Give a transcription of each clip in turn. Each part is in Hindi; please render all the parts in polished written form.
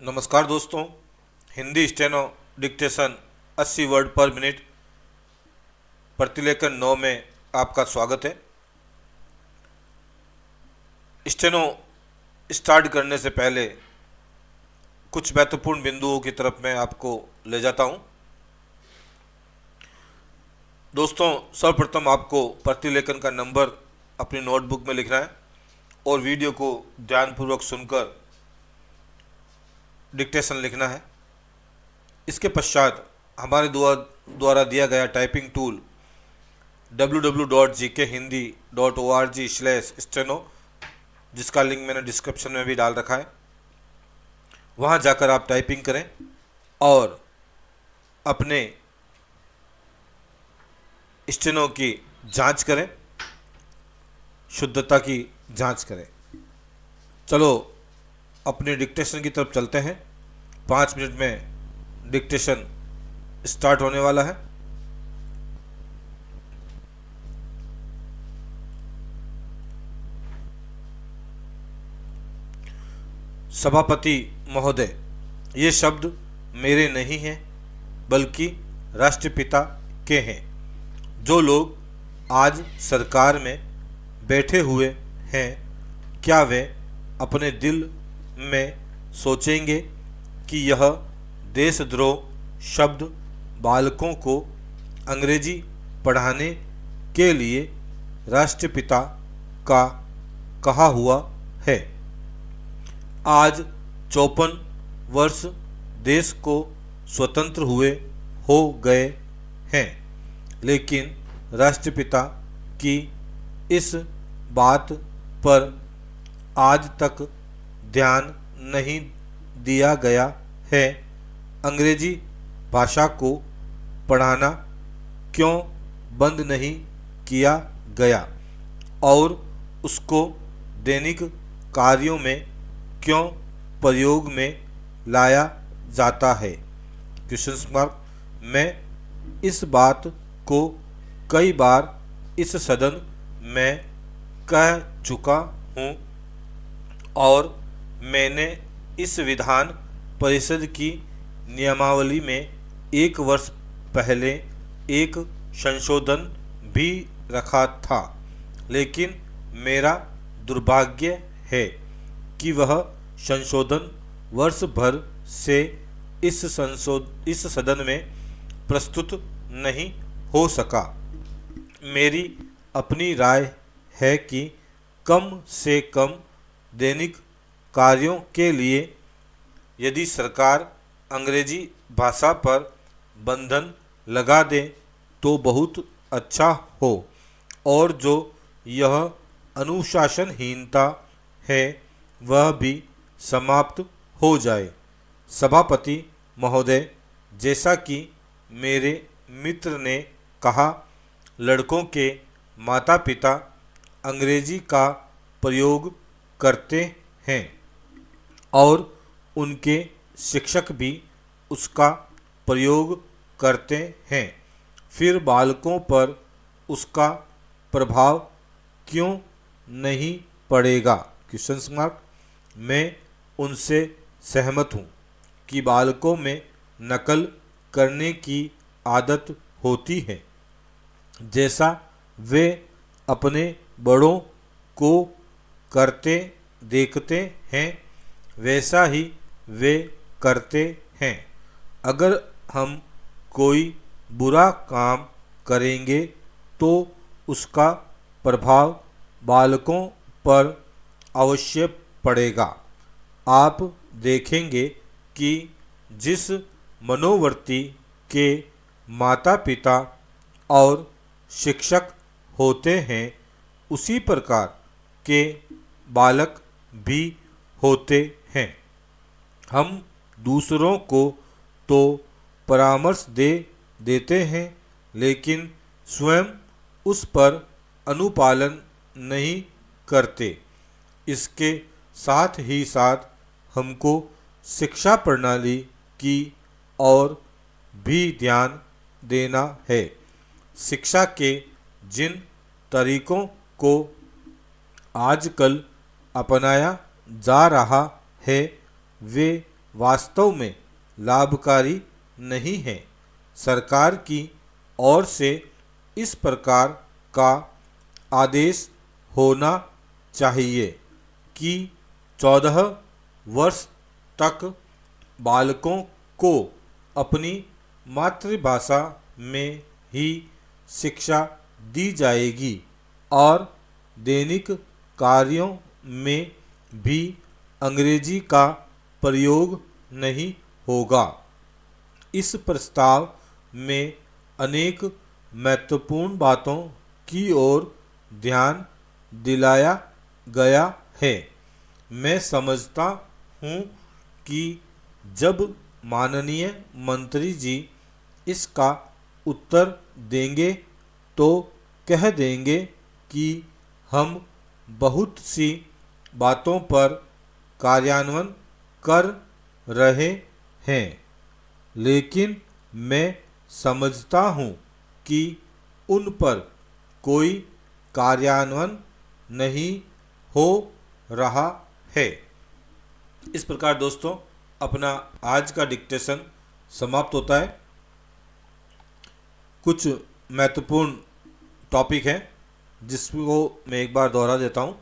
नमस्कार दोस्तों। हिंदी स्टेनो डिक्टेशन 80 वर्ड पर मिनट प्रतिलेखन 9 में आपका स्वागत है। स्टेनो स्टार्ट करने से पहले कुछ महत्वपूर्ण बिंदुओं की तरफ मैं आपको ले जाता हूं। दोस्तों, सर्वप्रथम आपको प्रतिलेखन का नंबर अपनी नोटबुक में लिखना है और वीडियो को ध्यानपूर्वक सुनकर डिक्टेशन लिखना है। इसके पश्चात हमारे द्वारा दिया गया टाइपिंग टूल www.gkhindi.org/steno, जिसका लिंक मैंने डिस्क्रिप्शन में भी डाल रखा है, वहाँ जाकर आप टाइपिंग करें और अपने स्टेनो की जांच करें, शुद्धता की जांच करें। चलो अपने डिक्टेशन की तरफ चलते हैं। 5 मिनट में डिक्टेशन स्टार्ट होने वाला है। सभापति महोदय, ये शब्द मेरे नहीं हैं बल्कि राष्ट्रपिता के हैं। जो लोग आज सरकार में बैठे हुए हैं, क्या वे अपने दिल में सोचेंगे कि यह देशद्रोह शब्द बालकों को अंग्रेजी पढ़ाने के लिए राष्ट्रपिता का कहा हुआ है। आज 54 वर्ष देश को स्वतंत्र हुए हो गए हैं, लेकिन राष्ट्रपिता की इस बात पर आज तक ध्यान नहीं दिया गया है। अंग्रेजी भाषा को पढ़ाना क्यों बंद नहीं किया गया और उसको दैनिक कार्यों में क्यों प्रयोग में लाया जाता है? Question mark. मैं इस बात को कई बार इस सदन में कह चुका हूँ और मैंने इस विधान परिषद की नियमावली में 1 वर्ष पहले एक संशोधन भी रखा था, लेकिन मेरा दुर्भाग्य है कि वह संशोधन वर्ष भर से इस सदन में प्रस्तुत नहीं हो सका। मेरी अपनी राय है कि कम से कम दैनिक कार्यों के लिए यदि सरकार अंग्रेजी भाषा पर बंधन लगा दे तो बहुत अच्छा हो और जो यह अनुशासनहीनता है वह भी समाप्त हो जाए। सभापति महोदय, जैसा कि मेरे मित्र ने कहा, लड़कों के माता पिता अंग्रेजी का प्रयोग करते हैं और उनके शिक्षक भी उसका प्रयोग करते हैं। फिर बालकों पर उसका प्रभाव क्यों नहीं पड़ेगा? Question mark. मैं उनसे सहमत हूँ कि बालकों में नकल करने की आदत होती है। जैसा वे अपने बड़ों को करते देखते हैं वैसा ही वे करते हैं। अगर हम कोई बुरा काम करेंगे तो उसका प्रभाव बालकों पर अवश्य पड़ेगा। आप देखेंगे कि जिस मनोवृत्ति के माता पिता और शिक्षक होते हैं उसी प्रकार के बालक भी होते हैं। हम दूसरों को तो परामर्श दे देते हैं, लेकिन स्वयं उस पर अनुपालन नहीं करते। इसके साथ ही साथ हमको शिक्षा प्रणाली की ओर भी ध्यान देना है। शिक्षा के जिन तरीकों को आजकल अपनाया जा रहा है वे वास्तव में लाभकारी नहीं है। सरकार की ओर से इस प्रकार का आदेश होना चाहिए कि 14 वर्ष तक बालकों को अपनी मातृभाषा में ही शिक्षा दी जाएगी और दैनिक कार्यों में भी अंग्रेजी का प्रयोग नहीं होगा। इस प्रस्ताव में अनेक महत्वपूर्ण बातों की ओर ध्यान दिलाया गया है। मैं समझता हूँ कि जब माननीय मंत्री जी इसका उत्तर देंगे तो कह देंगे कि हम बहुत सी बातों पर कार्यान्वयन कर रहे हैं, लेकिन मैं समझता हूँ कि उन पर कोई कार्यान्वयन नहीं हो रहा है। इस प्रकार दोस्तों अपना आज का डिक्टेशन समाप्त होता है। कुछ महत्वपूर्ण टॉपिक हैं जिसको मैं एक बार दोहरा देता हूँ।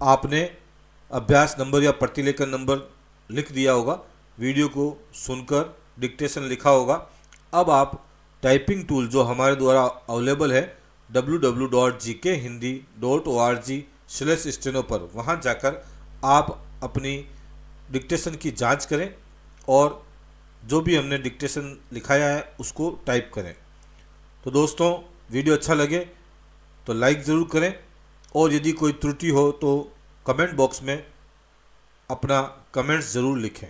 आपने अभ्यास नंबर या प्रतिलेखन नंबर लिख दिया होगा, वीडियो को सुनकर डिक्टेशन लिखा होगा। अब आप टाइपिंग टूल जो हमारे द्वारा अवेलेबल है www.gkhindi.org/steno पर, वहाँ जाकर आप अपनी डिक्टेशन की जांच करें और जो भी हमने डिक्टेशन लिखाया है उसको टाइप करें। तो दोस्तों वीडियो अच्छा लगे तो लाइक ज़रूर करें और यदि कोई त्रुटि हो तो कमेंट बॉक्स में अपना कमेंट्स ज़रूर लिखें।